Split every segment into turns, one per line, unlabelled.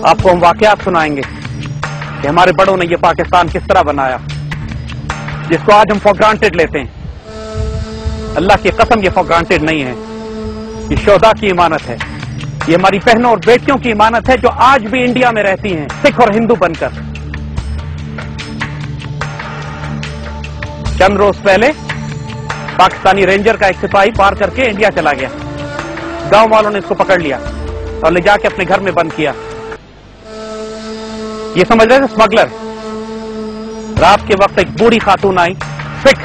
آپ کو ہم واقعات سنائیں گے کہ ہمارے بڑوں نے یہ پاکستان کس طرح بنایا، جس کو آج ہم فار گرانٹیڈ لیتے ہیں۔ اللہ کی قسم یہ فار گرانٹیڈ نہیں ہے، یہ شہداء کی امانت ہے، یہ ہماری بہنوں اور بیٹیوں کی امانت ہے جو آج بھی انڈیا میں رہتی ہیں سکھ اور ہندو بن کر۔ چند روز پہلے پاکستانی رینجر کا ایک سپاہی پار کر کے انڈیا چلا گیا، گاؤں والوں نے اس کو پکڑ لیا اور لے جا کے اپنے گھر میں بند کیا۔ یہ سمجھ رہے تھے اسمگلر۔ رات کے وقت ایک بوڑھی خاتون آئی سکھ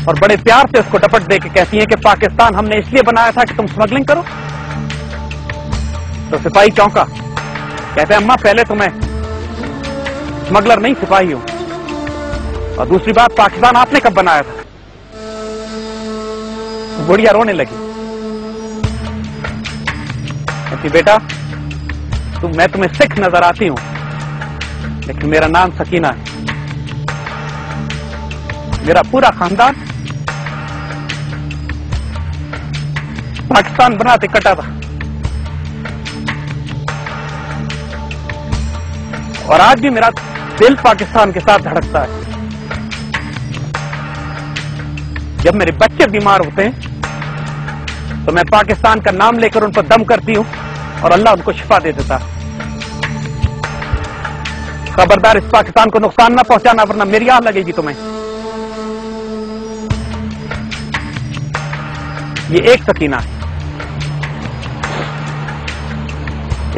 اور بڑے پیار سے اس کو ڈپٹ دے کے کہتی ہیں کہ پاکستان ہم نے اس لیے بنایا تھا کہ تم اسمگلنگ کرو۔ تو سپاہی چونکا، کہتے ہیں اماں پہلے تو میں اسمگلر نہیں سپاہی ہوں، اور دوسری بات پاکستان آپ نے کب بنایا تھا؟ بڑھیا رونے لگی، کہتی بیٹا میں تمہیں سکھ نظر آتی ہوں لیکن میرا نام سکینہ ہے، میرا پورا خاندان پاکستان بناتے کٹا تھا، اور آج بھی میرا دل پاکستان کے ساتھ دھڑکتا ہے۔ جب میرے بچے بیمار ہوتے ہیں تو میں پاکستان کا نام لے کر ان پر دم کرتی ہوں اور اللہ ان کو شفا دے دیتا۔ خبردار اس پاکستان کو نقصان نہ پہنچانا ورنہ میری آہ لگے گی تمہیں۔ یہ ایک سکینہ ہے،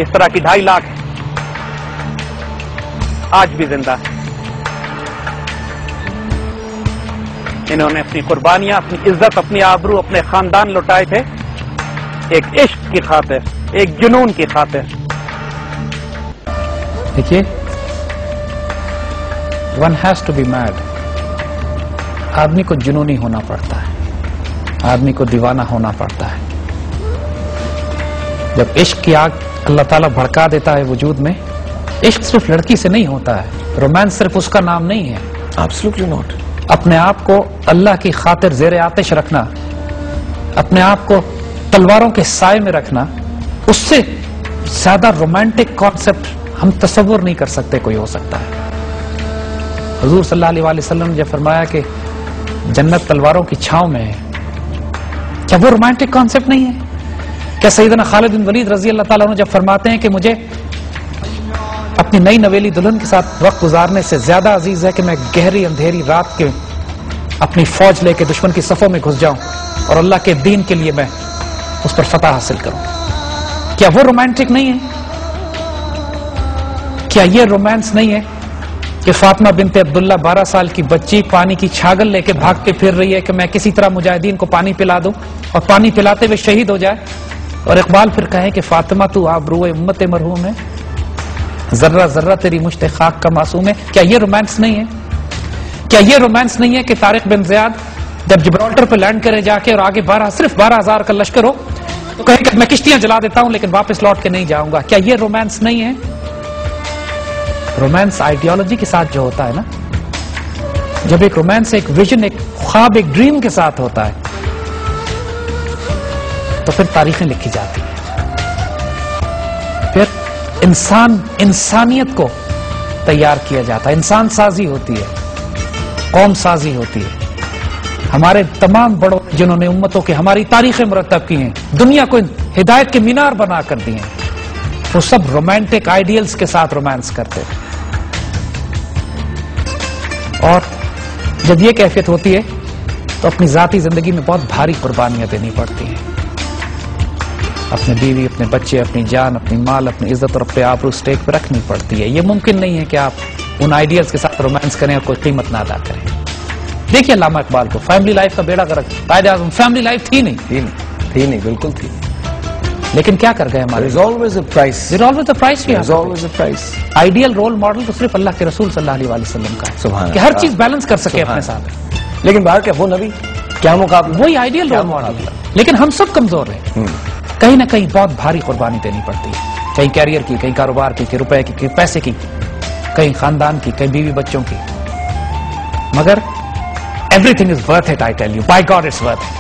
اس طرح کی 2.5 لاکھ ہے، آج بھی زندہ ہے۔ انہوں نے اپنی قربانیاں، اپنی عزت، اپنی آبرو، اپنے خاندان لوٹائے تھے ایک عشق کی خاطر، ایک جنون کی خاطر۔
دیکھیے one has to be made, آدمی کو جنونی ہونا پڑتا ہے، آدمی کو دیوانہ ہونا پڑتا ہے۔ جب عشق کی آگ اللہ تعالیٰ بھڑکا دیتا ہے وجود میں، عشق صرف لڑکی سے نہیں ہوتا ہے، رومانس صرف اس کا نام نہیں ہے۔
Absolutely not.
اپنے آپ کو اللہ کی خاطر زیر آتش رکھنا، اپنے آپ کو تلواروں کے سائے میں رکھنا، اس سے زیادہ رومانٹک کانسیپٹ ہم تصور نہیں کر سکتے کوئی ہو سکتا ہے۔ حضور صلی اللہ علیہ وسلم نے جب فرمایا کہ جنت تلواروں کی چھاؤں میں ہے، کیا وہ رومانٹک کانسیپٹ نہیں ہے؟ کیا سیدنا خالد بن ولید رضی اللہ تعالیٰ عنہ جب فرماتے ہیں کہ مجھے اپنی نئی نویلی دلہن کے ساتھ وقت گزارنے سے زیادہ عزیز ہے کہ میں گہری اندھیری رات کے اپنی فوج لے کے دشمن کی صفوں میں گھس جاؤں اور اللہ کے دین کے لیے میں اس پر فتح حاصل کروں، کیا وہ رومانٹک نہیں ہے؟ کیا یہ رومانس نہیں ہے کہ فاطمہ بنت عبداللہ 12 سال کی بچی پانی کی چھاگل لے کے بھاگ کے پھر رہی ہے کہ میں کسی طرح مجاہدین کو پانی پلا دوں اور پانی پلاتے ہوئے شہید ہو جائے، اور اقبال پھر کہے کہ فاطمہ تو آبرو امت مرحوم ہے، ذرہ ذرہ تیری مشت خاک کا معصوم ہے۔ کیا یہ رومانس نہیں ہے؟ کیا یہ رومانس نہیں ہے کہ طارق بن زیاد جب جبرالٹر پہ لینڈ کرے جا کے اور آگے صرف 12,000 کا لشکر ہو تو کہے کہ میں کشتیاں جلا دیتا ہوں لیکن واپس لوٹ کے نہیں جاؤں گا؟ کیا یہ رومانس نہیں ہے؟ رومانس آئیڈیالوجی کے ساتھ جو ہوتا ہے نا، جب ایک رومانس ایک ویژن، ایک خواب، ایک ڈریم کے ساتھ ہوتا ہے تو پھر تاریخیں لکھی جاتی ہیں، پھر انسانیت کو تیار کیا جاتا ہے، انسان سازی ہوتی ہے، قوم سازی ہوتی ہے۔ ہمارے تمام بڑوں جنہوں نے امتوں کے ہماری تاریخیں مرتب کی ہیں، دنیا کو ہدایت کے مینار بنا کر دی ہیں، وہ سب رومانٹک آئیڈیلز کے ساتھ رومانس کرتے ہیں۔ اور جب یہ کیفیت ہوتی ہے تو اپنی ذاتی زندگی میں بہت بھاری قربانیاں دینی پڑتی ہیں، اپنے بیوی، اپنے بچے، اپنی جان، اپنی مال، اپنی عزت اور اپنے آبرو اسٹیک پہ رکھنی پڑتی ہے۔ یہ ممکن نہیں ہے کہ آپ ان آئیڈیلز کے ساتھ رومانس کریں اور کوئی قیمت نہ ادا کریں۔ دیکھیے علامہ اقبال کو، فیملی لائف کا بیڑا غرق، قائد اعظم، فیملی لائف تھی نہیں، بالکل تھی، لیکن کیا کر گئے ہمارے؟ آئیڈیل رول ماڈل تو صرف اللہ کے رسول صلی اللہ علیہ وسلم کا ہے کہ ہر چیز بیلنس کر سکے اپنے ساتھ،
لیکن باہر کیا وہ نبی کیا مقابلہ،
وہی آئیڈیل رول ماڈل، لیکن ہم سب کمزور ہیں، کہیں نہ کہیں بہت بھاری قربانی دینی پڑتی ہے، کہیں کیریئر کی، کہیں کاروبار کی، کہیں روپے کی، کہیں پیسے کی، کہیں خاندان کی، کہیں بیوی بچوں کی، مگر everything is worth it, I tell you, by God it's worth it.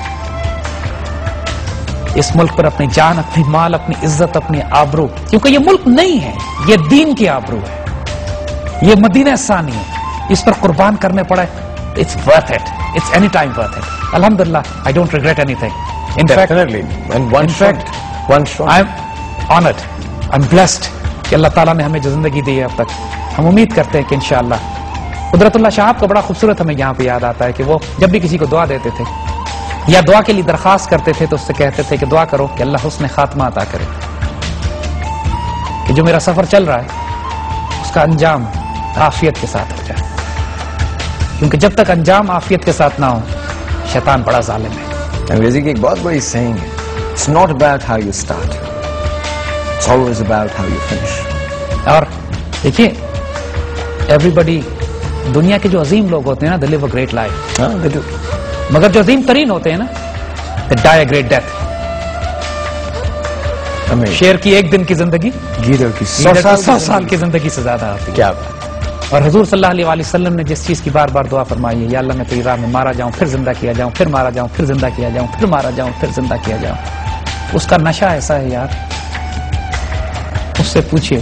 اس ملک پر اپنی جان، اپنی مال، اپنی عزت، اپنی آبرو، کیونکہ یہ ملک نہیں ہے، یہ دین کی آبرو ہے، یہ مدینہ ثانی ہے، اس پر قربان کرنے پڑے. It's worth it. It's any time worth it. Alhamdulillah, I don't regret anything. In
Definitely. And one shot.
I'm honored. I'm blessed کہ اللہ تعالیٰ نے ہمیں جو زندگی دی ہے اب تک. ہم امید کرتے ہیں کہ انشاءاللہ. قدرت اللہ شاہ کا بڑا خوبصورت ہمیں یہاں پہ یاد آتا ہے کہ وہ جب بھی کسی کو دعا دیتے تھے یا دعا کے لیے درخواست کرتے تھے تو اس سے کہتے تھے کہ دعا کرو کہ اللہ حسن خاتمہ عطا کرے، کہ جو میرا سفر چل رہا ہے اس کا انجام عافیت کے ساتھ ہو جائے، کیونکہ جب تک انجام عافیت کے ساتھ نہ ہو شیطان بڑا ظالم ہے.
انگریزی کی ایک بہت بڑی سیئنگ ہے، It's not about how you start. It's always about how you finish.
اور دیکھیے ایوری دنیا کے جو عظیم لوگ ہوتے ہیں نا they live a great life.
ہاں they do.
مگر جو عظیم ترین ہوتے ہیں نا they die a great death. شیر کی ایک دن کی زندگی
گیدڑ کی
100 سال کی زندگی سے زیادہ ہوتی ہے.
کیا بات.
اور حضور صلی اللہ علیہ وسلم نے جس چیز کی بار بار دعا فرمائی ہے، یا اللہ میں تیری راہ میں مارا جاؤں پھر زندہ کیا جاؤں، پھر مارا جاؤں پھر زندہ کیا جاؤں، پھر مارا جاؤں پھر زندہ کیا جاؤں. اس کا نشہ ایسا ہے یار، اس سے پوچھئے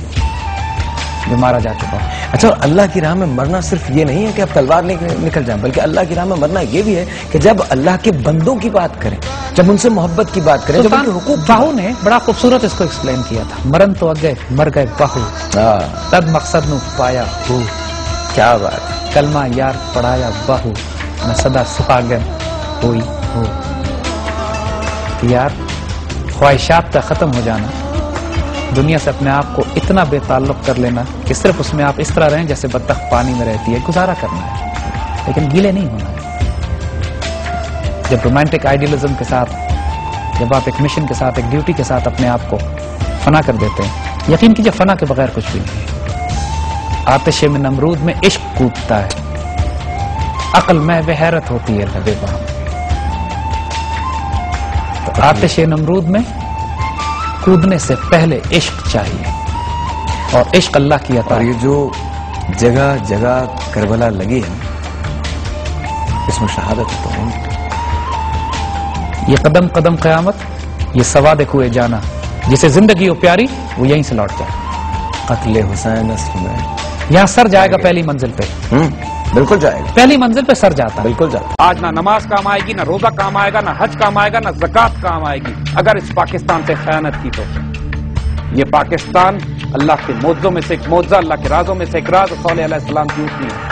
جو مارا جا چکا.
اچھا، اللہ کی راہ میں مرنا صرف یہ نہیں ہے کہ آپ تلوار لے کے نکل جائیں، بلکہ اللہ کی راہ میں مرنا یہ بھی ہے کہ جب اللہ کے بندوں کی بات کریں، جب ان سے محبت کی بات کریں، جب ان کے حقوق.
باہو نے بڑا خوبصورت اس کو ایکسپلین کیا تھا، مرن تو اگے مر گئے باہو، تب مقصد نو پایا ہو.
کیا بات.
کلمہ یار پڑھایا باہو، میں سدا سہاگن ہوئی ہو. کہ یار خواہشات کا ختم ہو جانا، دنیا سے اپنے آپ کو اتنا بے تعلق کر لینا کہ صرف اس میں آپ اس طرح رہیں جیسے بطخ پانی میں رہتی ہے، گزارا کرنا ہے لیکن گیلے نہیں ہونا ہے. جب رومانٹک آئیڈیلزم کے ساتھ، جب آپ ایک مشن کے ساتھ، ایک ڈیوٹی کے ساتھ اپنے آپ کو فنا کر دیتے ہیں، یقین کیجئے فنا کے بغیر کچھ بھی نہیں ہے. آتش میں نمرود میں عشق کودتا ہے، عقل میں بے حیرت ہوتی ہے لبے بام. تو آتش نمرود میں کودنے سے پہلے عشق چاہیے، اور عشق اللہ کی عطا.
اور یہ جو جگہ جگہ کربلا لگی ہے اس میں شہادت تو ہوں.
یہ قدم قدم قیامت، یہ سواد کوئے جانا، جسے زندگی ہو پیاری وہ یہیں سے لوٹ جائے.
قتل حسین اصل میں
یہاں سر جائے گا پہلی منزل پہ.
بالکل جائے گا،
پہلی منزل پہ سر جاتا ہے.
بالکل جائے گا.
آج نہ نماز کام آئے گی، نہ روزہ کام آئے گا، نہ حج کام آئے گا، نہ زکوٰۃ کام آئے گی اگر اس پاکستان سے خیانت کی تو. یہ پاکستان اللہ کے معجزوں میں سے ایک معجزہ، اللہ کے رازوں میں سے ایک راز، صالح علیہ السلام کی اوٹنی ہے.